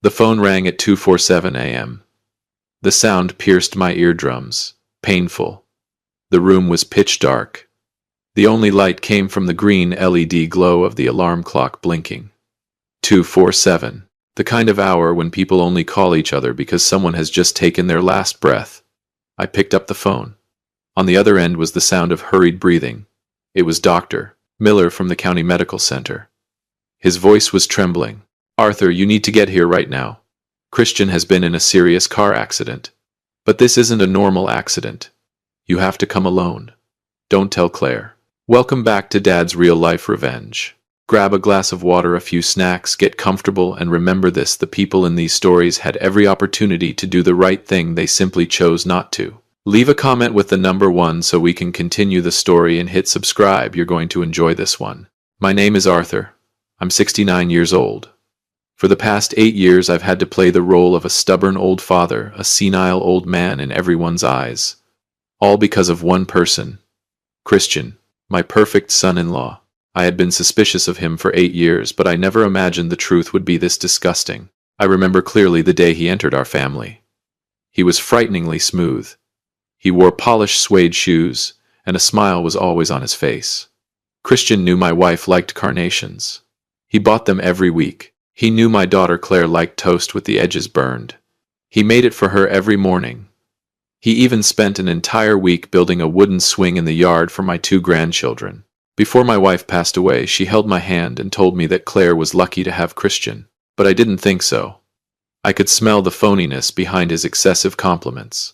The phone rang at 2:47 a.m. The sound pierced my eardrums, painful. The room was pitch dark. The only light came from the green LED glow of the alarm clock blinking. 2:47. The kind of hour when people only call each other because someone has just taken their last breath. I picked up the phone. On the other end was the sound of hurried breathing. It was Dr. Miller from the county medical center. His voice was trembling. "Arthur, you need to get here right now. Christian has been in a serious car accident. But this isn't a normal accident. You have to come alone. Don't tell Claire. Welcome back to Dad's real-life revenge. Grab a glass of water, a few snacks, get comfortable, and remember this: the people in these stories had every opportunity to do the right thing, they simply chose not to." Leave a comment with the number 1 so we can continue the story, and hit subscribe. You're going to enjoy this one. My name is Arthur. I'm 69 years old. For the past 8 years I've had to play the role of a stubborn old father, a senile old man in everyone's eyes. All because of one person. Christian, my perfect son-in-law. I had been suspicious of him for 8 years, but I never imagined the truth would be this disgusting. I remember clearly the day he entered our family. He was frighteningly smooth. He wore polished suede shoes, and a smile was always on his face. Christian knew my wife liked carnations. He bought them every week. He knew my daughter Claire liked toast with the edges burned. He made it for her every morning. He even spent an entire week building a wooden swing in the yard for my 2 grandchildren. Before my wife passed away, she held my hand and told me that Claire was lucky to have Christian, but I didn't think so. I could smell the phoniness behind his excessive compliments.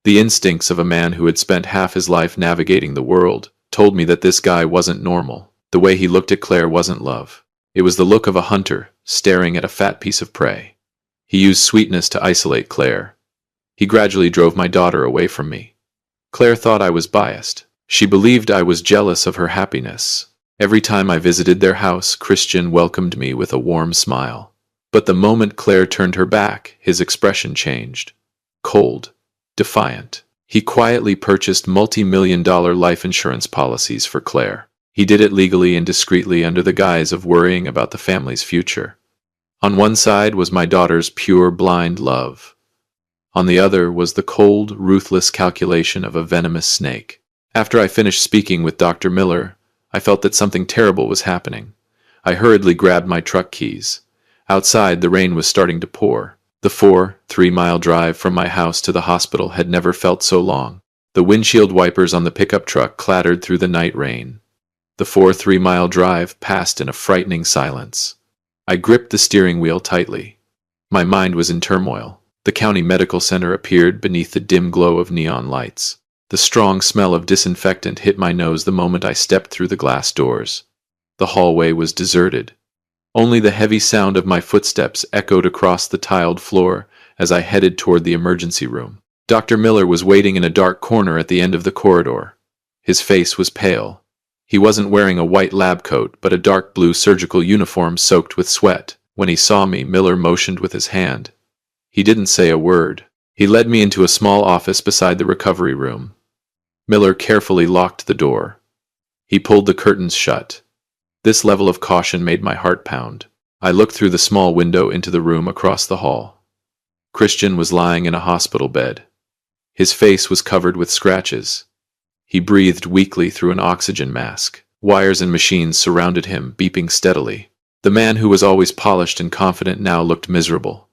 The instincts of a man who had spent half his life navigating the world told me that this guy wasn't normal. The way he looked at Claire wasn't love. It was the look of a hunter staring at a fat piece of prey. He used sweetness to isolate Claire. He gradually drove my daughter away from me. Claire thought I was biased. She believed I was jealous of her happiness. Every time I visited their house, Christian welcomed me with a warm smile. But the moment Claire turned her back, his expression changed. Cold, defiant. He quietly purchased multi-million-dollar life insurance policies for Claire. He did it legally and discreetly under the guise of worrying about the family's future. On one side was my daughter's pure, blind love. On the other was the cold, ruthless calculation of a venomous snake. After I finished speaking with Dr. Miller, I felt that something terrible was happening. I hurriedly grabbed my truck keys. Outside, the rain was starting to pour. The 3-mile drive from my house to the hospital had never felt so long. The windshield wipers on the pickup truck clattered through the night rain. The 3-mile drive passed in a frightening silence. I gripped the steering wheel tightly. My mind was in turmoil. The county medical center appeared beneath the dim glow of neon lights. The strong smell of disinfectant hit my nose the moment I stepped through the glass doors. The hallway was deserted. Only the heavy sound of my footsteps echoed across the tiled floor as I headed toward the emergency room. Dr. Miller was waiting in a dark corner at the end of the corridor. His face was pale. He wasn't wearing a white lab coat, but a dark blue surgical uniform soaked with sweat. When he saw me, Miller motioned with his hand. He didn't say a word. He led me into a small office beside the recovery room. Miller carefully locked the door. He pulled the curtains shut. This level of caution made my heart pound. I looked through the small window into the room across the hall. Christian was lying in a hospital bed. His face was covered with scratches. He breathed weakly through an oxygen mask. Wires and machines surrounded him, beeping steadily. The man who was always polished and confident now looked miserable.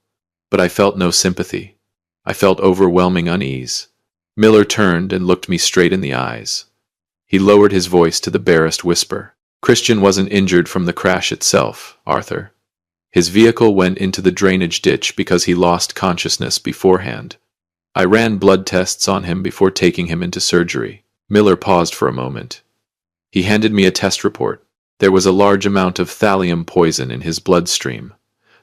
But I felt no sympathy. I felt overwhelming unease. Miller turned and looked me straight in the eyes. He lowered his voice to the barest whisper. "Christian wasn't injured from the crash itself, Arthur. His vehicle went into the drainage ditch because he lost consciousness beforehand. I ran blood tests on him before taking him into surgery." Miller paused for a moment. He handed me a test report. There was a large amount of thallium poison in his bloodstream.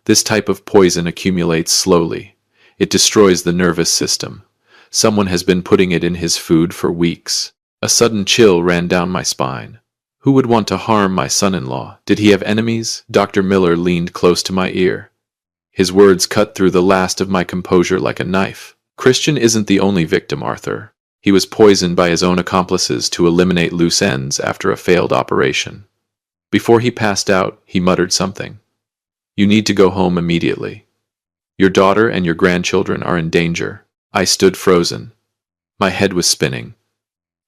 This type of poison accumulates slowly. It destroys the nervous system. Someone has been putting it in his food for weeks. A sudden chill ran down my spine. Who would want to harm my son-in-law? Did he have enemies? Dr. Miller leaned close to my ear. His words cut through the last of my composure like a knife. "Christian isn't the only victim, Arthur. He was poisoned by his own accomplices to eliminate loose ends after a failed operation. Before he passed out, he muttered something. You need to go home immediately. Your daughter and your grandchildren are in danger. I stood frozen. My head was spinning.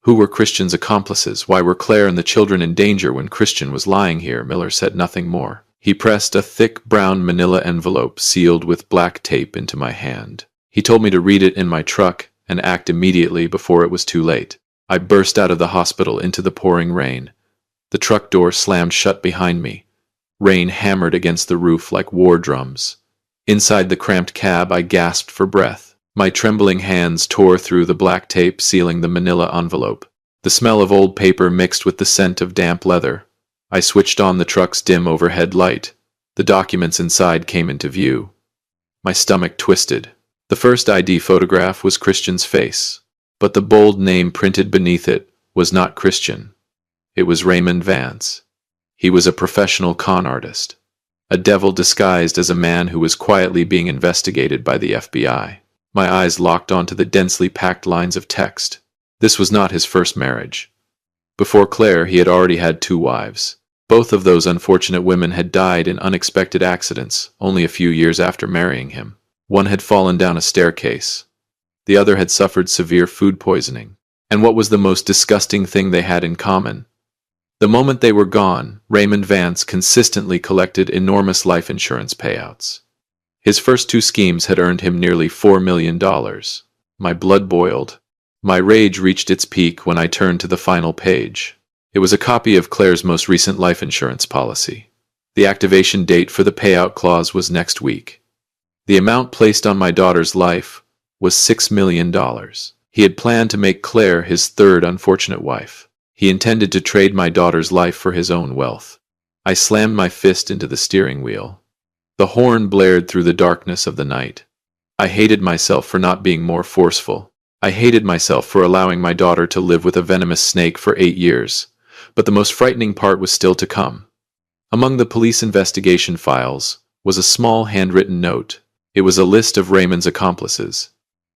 Who were Christian's accomplices? Why were Claire and the children in danger when Christian was lying here? Miller said nothing more. He pressed a thick brown manila envelope sealed with black tape into my hand. He told me to read it in my truck and act immediately before it was too late. I burst out of the hospital into the pouring rain. The truck door slammed shut behind me. Rain hammered against the roof like war drums. Inside the cramped cab, I gasped for breath. My trembling hands tore through the black tape sealing the manila envelope. The smell of old paper mixed with the scent of damp leather. I switched on the truck's dim overhead light. The documents inside came into view. My stomach twisted. The first ID photograph was Christian's face, but the bold name printed beneath it was not Christian. It was Raymond Vance. He was a professional con artist, a devil disguised as a man who was quietly being investigated by the FBI. My eyes locked onto the densely packed lines of text. This was not his first marriage. Before Claire, he had already had 2 wives. Both of those unfortunate women had died in unexpected accidents only a few years after marrying him. One had fallen down a staircase. The other had suffered severe food poisoning. And what was the most disgusting thing they had in common? The moment they were gone, Raymond Vance consistently collected enormous life insurance payouts. His first 2 schemes had earned him nearly $4 million. My blood boiled. My rage reached its peak when I turned to the final page. It was a copy of Claire's most recent life insurance policy. The activation date for the payout clause was next week. The amount placed on my daughter's life was $6 million. He had planned to make Claire his 3rd unfortunate wife. He intended to trade my daughter's life for his own wealth. I slammed my fist into the steering wheel. The horn blared through the darkness of the night. I hated myself for not being more forceful. I hated myself for allowing my daughter to live with a venomous snake for 8 years. But the most frightening part was still to come. Among the police investigation files was a small handwritten note. It was a list of Raymond's accomplices.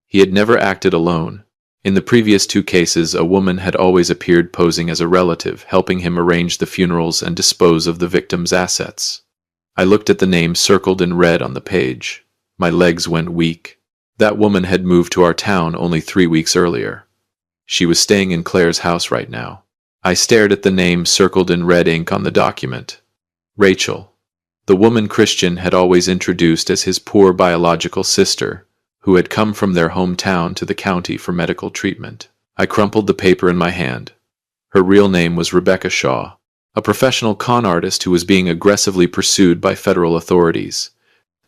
He had never acted alone. In the previous 2 cases, a woman had always appeared posing as a relative, helping him arrange the funerals and dispose of the victim's assets. I looked at the name circled in red on the page. My legs went weak. That woman had moved to our town only 3 weeks earlier. She was staying in Claire's house right now. I stared at the name circled in red ink on the document. Rachel. The woman Christian had always introduced as his poor biological sister, who had come from their hometown to the county for medical treatment. I crumpled the paper in my hand. Her real name was Rebecca Shaw, a professional con artist who was being aggressively pursued by federal authorities.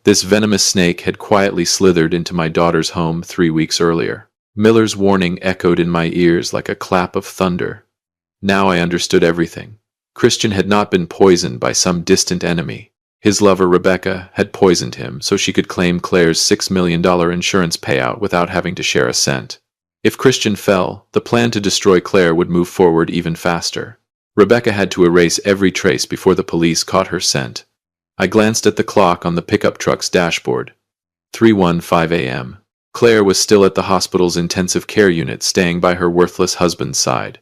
This venomous snake had quietly slithered into my daughter's home 3 weeks earlier. Miller's warning echoed in my ears like a clap of thunder. Now I understood everything. Christian had not been poisoned by some distant enemy. His lover, Rebecca, had poisoned him so she could claim Claire's $6 million insurance payout without having to share a cent. If Christian fell, the plan to destroy Claire would move forward even faster. Rebecca had to erase every trace before the police caught her scent. I glanced at the clock on the pickup truck's dashboard. 3:15 a.m. Claire was still at the hospital's intensive care unit, staying by her worthless husband's side.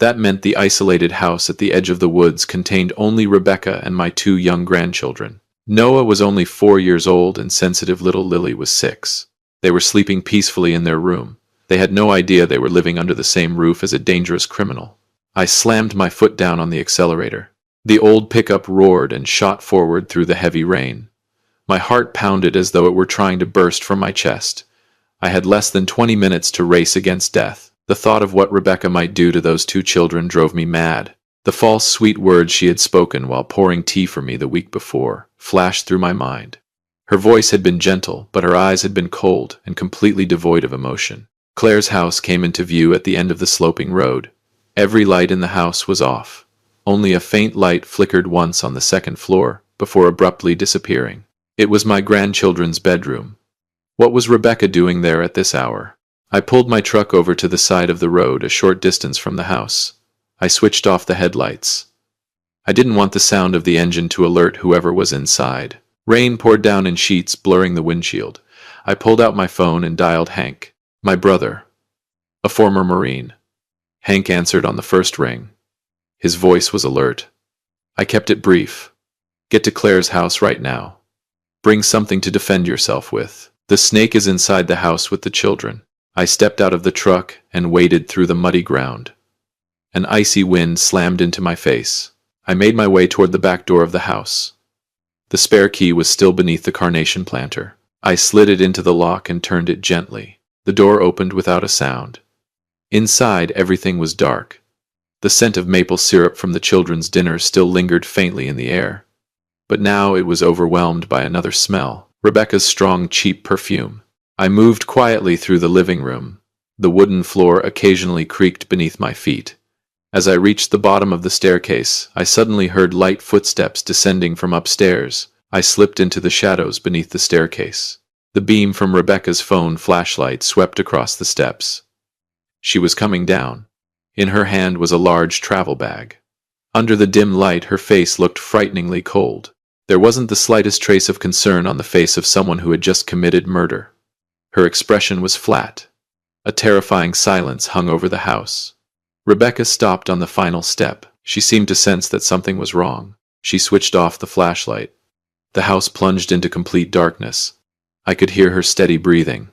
That meant the isolated house at the edge of the woods contained only Rebecca and my 2 young grandchildren. Noah was only 4 years old and sensitive little Lily was 6. They were sleeping peacefully in their room. They had no idea they were living under the same roof as a dangerous criminal. I slammed my foot down on the accelerator. The old pickup roared and shot forward through the heavy rain. My heart pounded as though it were trying to burst from my chest. I had less than 20 minutes to race against death. The thought of what Rebecca might do to those 2 children drove me mad. The false sweet words she had spoken while pouring tea for me the week before flashed through my mind. Her voice had been gentle, but her eyes had been cold and completely devoid of emotion. Claire's house came into view at the end of the sloping road. Every light in the house was off. Only a faint light flickered once on the 2nd floor, before abruptly disappearing. It was my grandchildren's bedroom. What was Rebecca doing there at this hour? I pulled my truck over to the side of the road a short distance from the house. I switched off the headlights. I didn't want the sound of the engine to alert whoever was inside. Rain poured down in sheets, blurring the windshield. I pulled out my phone and dialed Hank, my brother, a former Marine. Hank answered on the first ring. His voice was alert. I kept it brief. Get to Claire's house right now. Bring something to defend yourself with. The snake is inside the house with the children. I stepped out of the truck and waded through the muddy ground. An icy wind slammed into my face. I made my way toward the back door of the house. The spare key was still beneath the carnation planter. I slid it into the lock and turned it gently. The door opened without a sound. Inside, everything was dark. The scent of maple syrup from the children's dinner still lingered faintly in the air. But now it was overwhelmed by another smell, Rebecca's strong, cheap perfume. I moved quietly through the living room. The wooden floor occasionally creaked beneath my feet. As I reached the bottom of the staircase, I suddenly heard light footsteps descending from upstairs. I slipped into the shadows beneath the staircase. The beam from Rebecca's phone flashlight swept across the steps. She was coming down. In her hand was a large travel bag. Under the dim light, her face looked frighteningly cold. There wasn't the slightest trace of concern on the face of someone who had just committed murder. Her expression was flat. A terrifying silence hung over the house. Rebecca stopped on the final step. She seemed to sense that something was wrong. She switched off the flashlight. The house plunged into complete darkness. I could hear her steady breathing.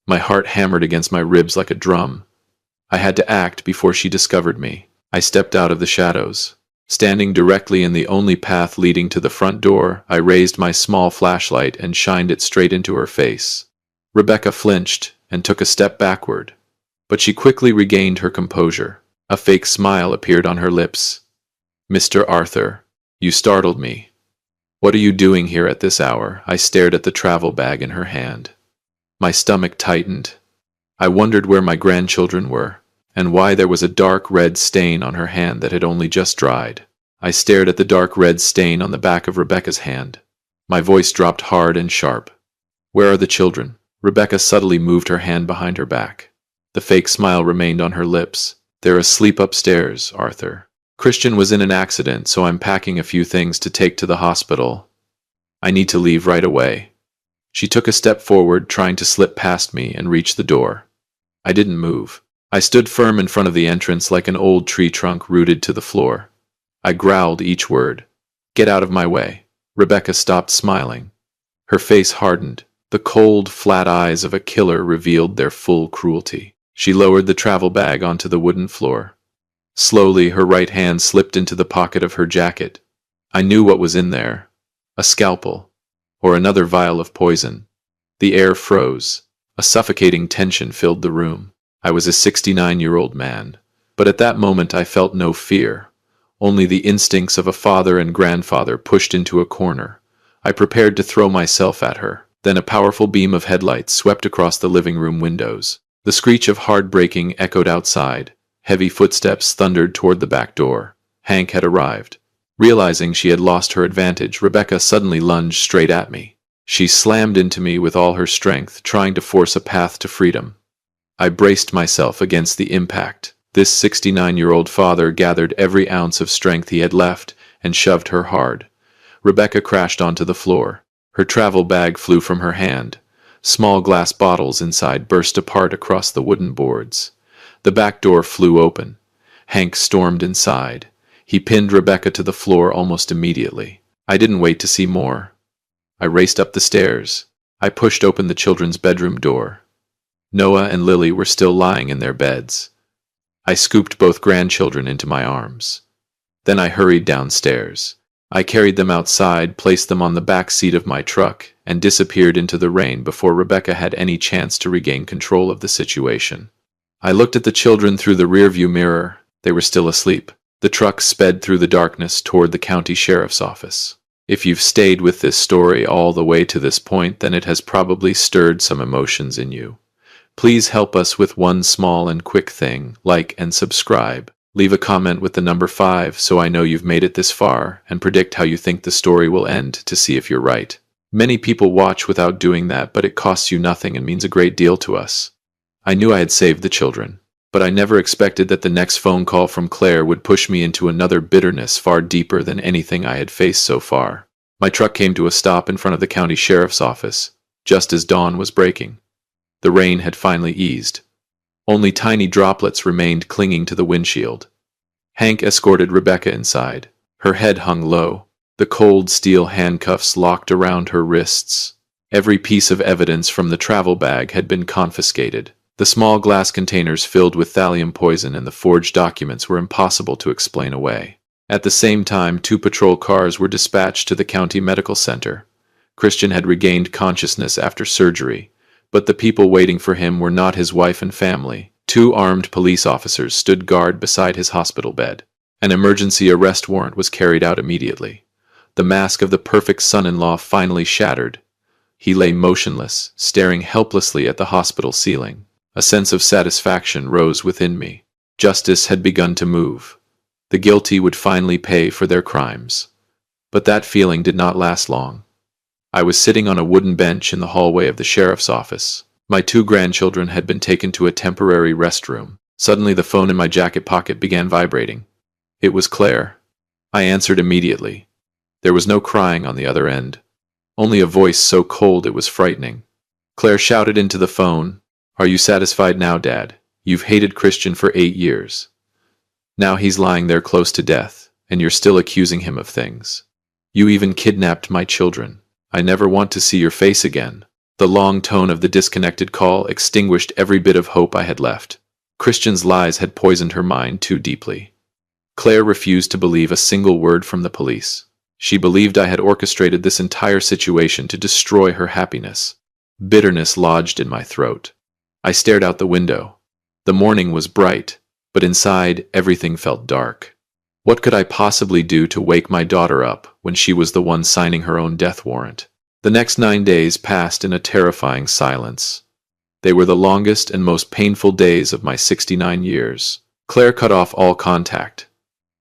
My heart hammered against my ribs like a drum. I had to act before she discovered me. I stepped out of the shadows. Standing directly in the only path leading to the front door, I raised my small flashlight and shined it straight into her face. Rebecca flinched and took a step backward, but she quickly regained her composure. A fake smile appeared on her lips. "Mr. Arthur, you startled me. What are you doing here at this hour?" I stared at the travel bag in her hand. My stomach tightened. I wondered where my grandchildren were, and why there was a dark red stain on her hand that had only just dried. I stared at the dark red stain on the back of Rebecca's hand. My voice dropped hard and sharp. "Where are the children?" Rebecca subtly moved her hand behind her back. The fake smile remained on her lips. "They're asleep upstairs, Arthur. Christian was in an accident, so I'm packing a few things to take to the hospital. I need to leave right away." She took a step forward, trying to slip past me and reach the door. I didn't move. I stood firm in front of the entrance like an old tree trunk rooted to the floor. I growled each word. "Get out of my way." Rebecca stopped smiling. Her face hardened. The cold, flat eyes of a killer revealed their full cruelty. She lowered the travel bag onto the wooden floor. Slowly, her right hand slipped into the pocket of her jacket. I knew what was in there. A scalpel, or another vial of poison. The air froze. A suffocating tension filled the room. I was a 69-year-old man, but at that moment I felt no fear, only the instincts of a father and grandfather pushed into a corner. I prepared to throw myself at her. Then a powerful beam of headlights swept across the living room windows. The screech of hard braking echoed outside. Heavy footsteps thundered toward the back door. Hank had arrived. Realizing she had lost her advantage, Rebecca suddenly lunged straight at me. She slammed into me with all her strength, trying to force a path to freedom. I braced myself against the impact. This 69-year-old father gathered every ounce of strength he had left and shoved her hard. Rebecca crashed onto the floor. Her travel bag flew from her hand. Small glass bottles inside burst apart across the wooden boards. The back door flew open. Hank stormed inside. He pinned Rebecca to the floor almost immediately. I didn't wait to see more. I raced up the stairs. I pushed open the children's bedroom door. Noah and Lily were still lying in their beds. I scooped both grandchildren into my arms. Then I hurried downstairs. I carried them outside, placed them on the back seat of my truck, and disappeared into the rain before Rebecca had any chance to regain control of the situation. I looked at the children through the rearview mirror. They were still asleep. The truck sped through the darkness toward the county sheriff's office. If you've stayed with this story all the way to this point, then it has probably stirred some emotions in you. Please help us with one small and quick thing: like and subscribe. Leave a comment with the number 5 so I know you've made it this far, and predict how you think the story will end to see if you're right. Many people watch without doing that, but it costs you nothing and means a great deal to us. I knew I had saved the children, but I never expected that the next phone call from Claire would push me into another bitterness far deeper than anything I had faced so far. My truck came to a stop in front of the county sheriff's office, just as dawn was breaking. The rain had finally eased. Only tiny droplets remained clinging to the windshield. Hank escorted Rebecca inside. Her head hung low. The cold steel handcuffs locked around her wrists. Every piece of evidence from the travel bag had been confiscated. The small glass containers filled with thallium poison and the forged documents were impossible to explain away. At the same time, 2 patrol cars were dispatched to the county medical center. Christian had regained consciousness after surgery, but the people waiting for him were not his wife and family. 2 armed police officers stood guard beside his hospital bed. An emergency arrest warrant was carried out immediately. The mask of the perfect son-in-law finally shattered. He lay motionless, staring helplessly at the hospital ceiling. A sense of satisfaction rose within me. Justice had begun to move. The guilty would finally pay for their crimes. But that feeling did not last long. I was sitting on a wooden bench in the hallway of the sheriff's office. My 2 grandchildren had been taken to a temporary restroom. Suddenly the phone in my jacket pocket began vibrating. It was Claire. I answered immediately. There was no crying on the other end. Only a voice so cold it was frightening. Claire shouted into the phone, "Are you satisfied now, Dad? You've hated Christian for 8 years. Now he's lying there close to death, and you're still accusing him of things. You even kidnapped my children. I never want to see your face again." The long tone of the disconnected call extinguished every bit of hope I had left. Christian's lies had poisoned her mind too deeply. Claire refused to believe a single word from the police. She believed I had orchestrated this entire situation to destroy her happiness. Bitterness lodged in my throat. I stared out the window. The morning was bright, but inside everything felt dark. What could I possibly do to wake my daughter up when she was the one signing her own death warrant? The next 9 days passed in a terrifying silence. They were the longest and most painful days of my 69 years. Claire cut off all contact.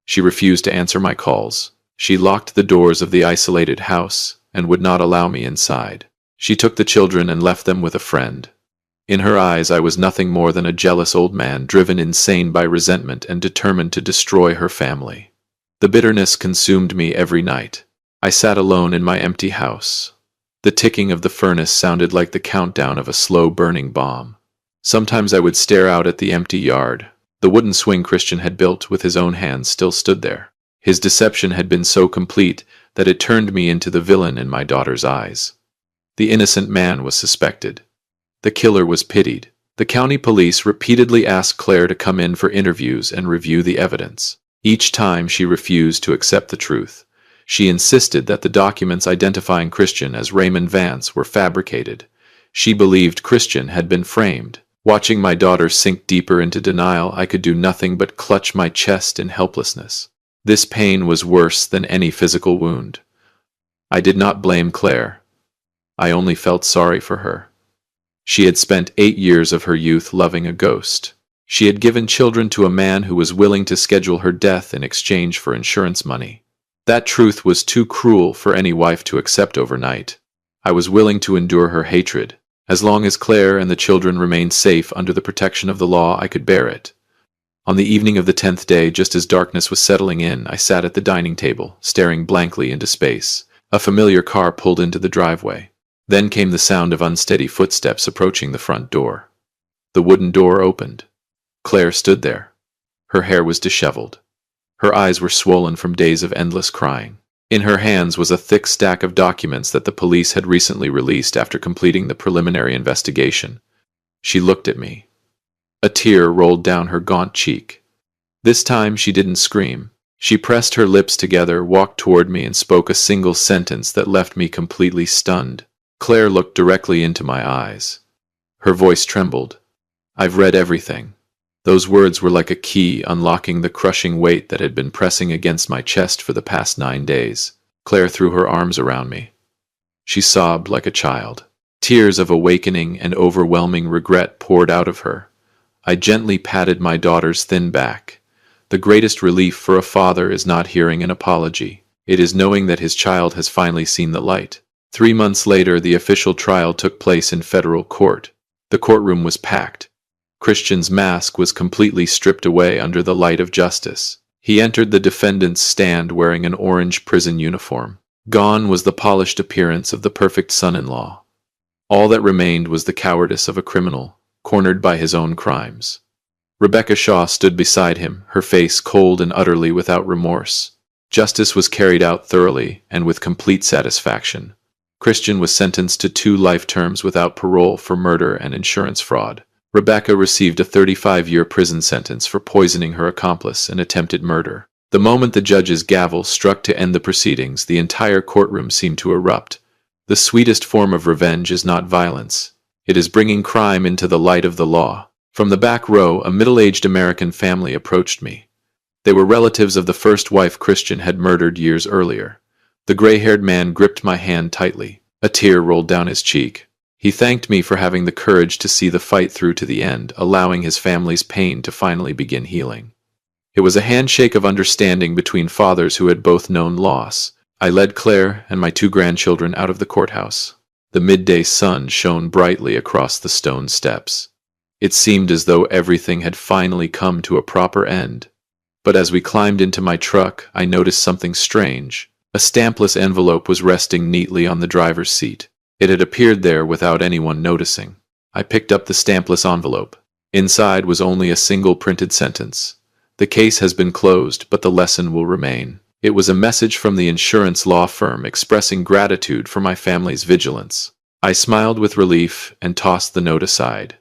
She refused to answer my calls. She locked the doors of the isolated house and would not allow me inside. She took the children and left them with a friend. In her eyes, I was nothing more than a jealous old man driven insane by resentment and determined to destroy her family. The bitterness consumed me every night. I sat alone in my empty house. The ticking of the furnace sounded like the countdown of a slow-burning bomb. Sometimes I would stare out at the empty yard. The wooden swing Christian had built with his own hands still stood there. His deception had been so complete that it turned me into the villain in my daughter's eyes. The innocent man was suspected. The killer was pitied. The county police repeatedly asked Claire to come in for interviews and review the evidence. Each time she refused to accept the truth. She insisted that the documents identifying Christian as Raymond Vance were fabricated. She believed Christian had been framed. Watching my daughter sink deeper into denial, I could do nothing but clutch my chest in helplessness. This pain was worse than any physical wound. I did not blame Claire. I only felt sorry for her. She had spent 8 years of her youth loving a ghost. She had given children to a man who was willing to schedule her death in exchange for insurance money. That truth was too cruel for any wife to accept overnight. I was willing to endure her hatred. As long as Claire and the children remained safe under the protection of the law, I could bear it. On the evening of the 10th day, just as darkness was settling in, I sat at the dining table, staring blankly into space. A familiar car pulled into the driveway. Then came the sound of unsteady footsteps approaching the front door. The wooden door opened. Claire stood there. Her hair was disheveled. Her eyes were swollen from days of endless crying. In her hands was a thick stack of documents that the police had recently released after completing the preliminary investigation. She looked at me. A tear rolled down her gaunt cheek. This time she didn't scream. She pressed her lips together, walked toward me, and spoke a single sentence that left me completely stunned. Claire looked directly into my eyes. Her voice trembled. "I've read everything." Those words were like a key unlocking the crushing weight that had been pressing against my chest for the past 9 days. Claire threw her arms around me. She sobbed like a child. Tears of awakening and overwhelming regret poured out of her. I gently patted my daughter's thin back. The greatest relief for a father is not hearing an apology. It is knowing that his child has finally seen the light. 3 months later, the official trial took place in federal court. The courtroom was packed. Christian's mask was completely stripped away under the light of justice. He entered the defendant's stand wearing an orange prison uniform. Gone was the polished appearance of the perfect son-in-law. All that remained was the cowardice of a criminal, cornered by his own crimes. Rebecca Shaw stood beside him, her face cold and utterly without remorse. Justice was carried out thoroughly and with complete satisfaction. Christian was sentenced to 2 life terms without parole for murder and insurance fraud. Rebecca received a 35-year prison sentence for poisoning her accomplice and attempted murder. The moment the judge's gavel struck to end the proceedings, the entire courtroom seemed to erupt. The sweetest form of revenge is not violence. It is bringing crime into the light of the law. From the back row, a middle-aged American family approached me. They were relatives of the first wife Christian had murdered years earlier. The gray-haired man gripped my hand tightly. A tear rolled down his cheek. He thanked me for having the courage to see the fight through to the end, allowing his family's pain to finally begin healing. It was a handshake of understanding between fathers who had both known loss. I led Claire and my 2 grandchildren out of the courthouse. The midday sun shone brightly across the stone steps. It seemed as though everything had finally come to a proper end. But as we climbed into my truck, I noticed something strange. A stampless envelope was resting neatly on the driver's seat. It had appeared there without anyone noticing. I picked up the stampless envelope. Inside was only a single printed sentence. The case has been closed, but the lesson will remain. It was a message from the insurance law firm expressing gratitude for my family's vigilance. I smiled with relief and tossed the note aside.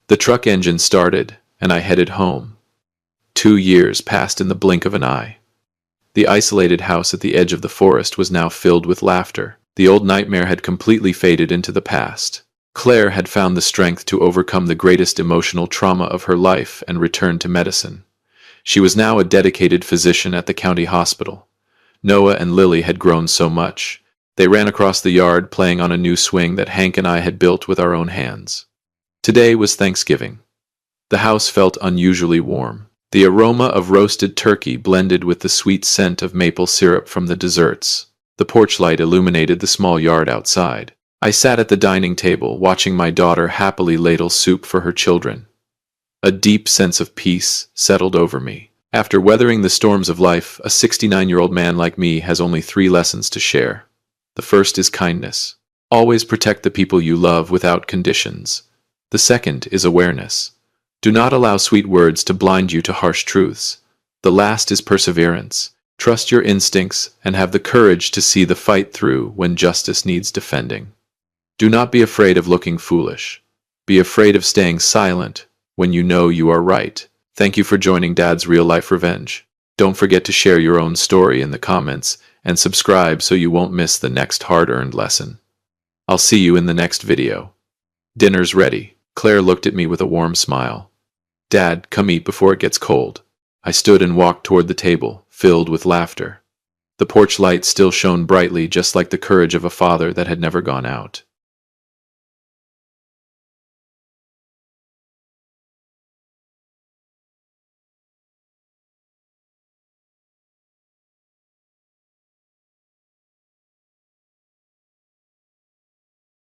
The truck engine started, and I headed home. 2 years passed in the blink of an eye. The isolated house at the edge of the forest was now filled with laughter. The old nightmare had completely faded into the past. Claire had found the strength to overcome the greatest emotional trauma of her life and return to medicine. She was now a dedicated physician at the county hospital. Noah and Lily had grown so much. They ran across the yard playing on a new swing that Hank and I had built with our own hands. Today was Thanksgiving. The house felt unusually warm. The aroma of roasted turkey blended with the sweet scent of maple syrup from the desserts. The porch light illuminated the small yard outside. I sat at the dining table, watching my daughter happily ladle soup for her children. A deep sense of peace settled over me. After weathering the storms of life, a 69-year-old man like me has only 3 lessons to share. The first is kindness. Always protect the people you love without conditions. The second is awareness. Do not allow sweet words to blind you to harsh truths. The last is perseverance. Trust your instincts and have the courage to see the fight through when justice needs defending. Do not be afraid of looking foolish. Be afraid of staying silent when you know you are right. Thank you for joining Dad's Real Life Revenge. Don't forget to share your own story in the comments and subscribe so you won't miss the next hard-earned lesson. I'll see you in the next video. Dinner's ready. Claire looked at me with a warm smile. Dad, come eat before it gets cold. I stood and walked toward the table, filled with laughter. The porch light still shone brightly, just like the courage of a father that had never gone out.